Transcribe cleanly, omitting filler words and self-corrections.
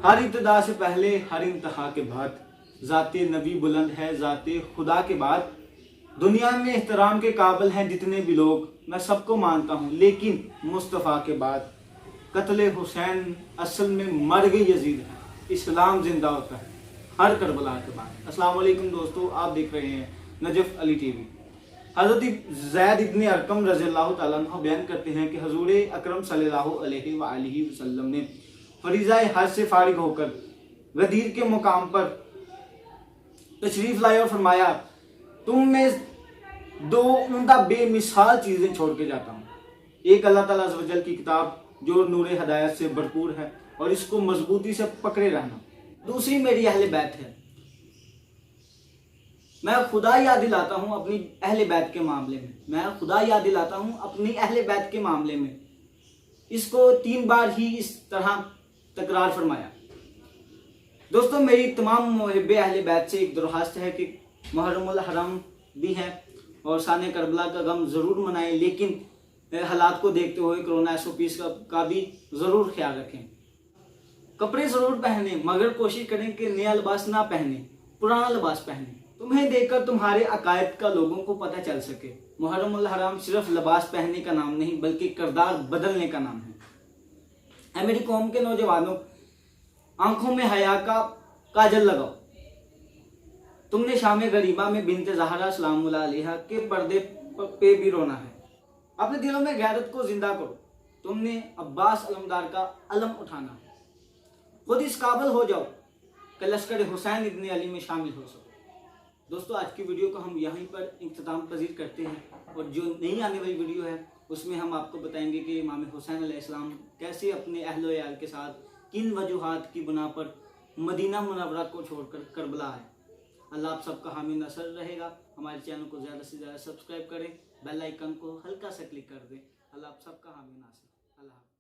हर इब्तिदा से पहले हर इंतहा के बाद ज़ाते नबी बुलंद है, ज़ाते खुदा के बाद। दुनिया में एहतराम के काबिल हैं जितने भी लोग, मैं सबको मानता हूँ, लेकिन मुस्तफ़ा के बाद कत्ले हुसैन असल में मर गई यजीद है, इस्लाम जिंदा होता है हर करबला के बाद। अस्सलाम वालेकुम दोस्तों, आप देख रहे हैं नजफ अली टीवी। हज़रत ज़ैद इब्न अरकम रज़ियल्लाहु तआला अन्हु बयान करते हैं कि हजूर अकरम सल्लल्लाहु अलैहि वसल्लम ने फरीज़ा हज से फारिग होकर गदीर के मुकाम पर तशरीफ़ लाए और फरमाया, तुम में दो उम्दा बेमिसाल चीज़ें छोड़ के जाता हूँ। एक अल्लाह ताला अज़्ज़ व जल की किताब जो नूर हिदायत से भरपूर है और इसको मजबूती से पकड़े रहना। दूसरी मेरी अहले बैत है। मैं खुदा याद दिलाता हूँ अपनी अहले बैत के मामले में, मैं खुदा याद दिलाता हूँ अपनी अहले बैत के मामले में। इसको 3 बार ही इस तरह तकरार फरमाया। दोस्तों, मेरी तमाम मुहिब्बे अहले बैत से एक दरख्वास्त है कि मुहर्रमुल हरम भी है और शान करबला का गम ज़रूर मनाएं, लेकिन हालात को देखते हुए कोरोना SOPs का भी ज़रूर ख्याल रखें। कपड़े ज़रूर पहने, मगर कोशिश करें कि नया लिबास ना पहने, पुराना लिबास पहने। तुम्हें देखकर तुम्हारे अकायद का लोगों को पता चल सके। मुहर्रमुल हराम सिर्फ लिबास पहनने का नाम नहीं, बल्कि किरदार बदलने का नाम है। मेरी कौम के नौजवानों, आंखों में हया का काजल लगाओ। तुमने शाम गरीबा में बिनते ज़हरा सलामुल्लाह अलैहा के पर्दे पे भी रोना है। अपने दिलों में गैरत को जिंदा करो। तुमने अब्बास अलमदार का अलम उठाना है। खुद इस काबिल हो जाओ कि लश्कर हुसैन इब्न अली में शामिल हो सको। दोस्तों, आज की वीडियो को हम यहीं पर इख्तिताम पजीर करते हैं और जो नई आने वाली वीडियो है उसमें हम आपको बताएंगे कि इमाम हुसैन अलैहिस्सलाम कैसे अपने अहल व अयाल के साथ किन वजूहात की बुना पर मदीना मुनव्वरा को छोड़कर करबला आए। अल्लाह आप सबका हामी नसर रहेगा। हमारे चैनल को ज़्यादा से ज़्यादा सब्सक्राइब करें, बेल आइकन को हल्का सा क्लिक कर दें। अल्लाह आप सबका हामी नासर। अल्लाह।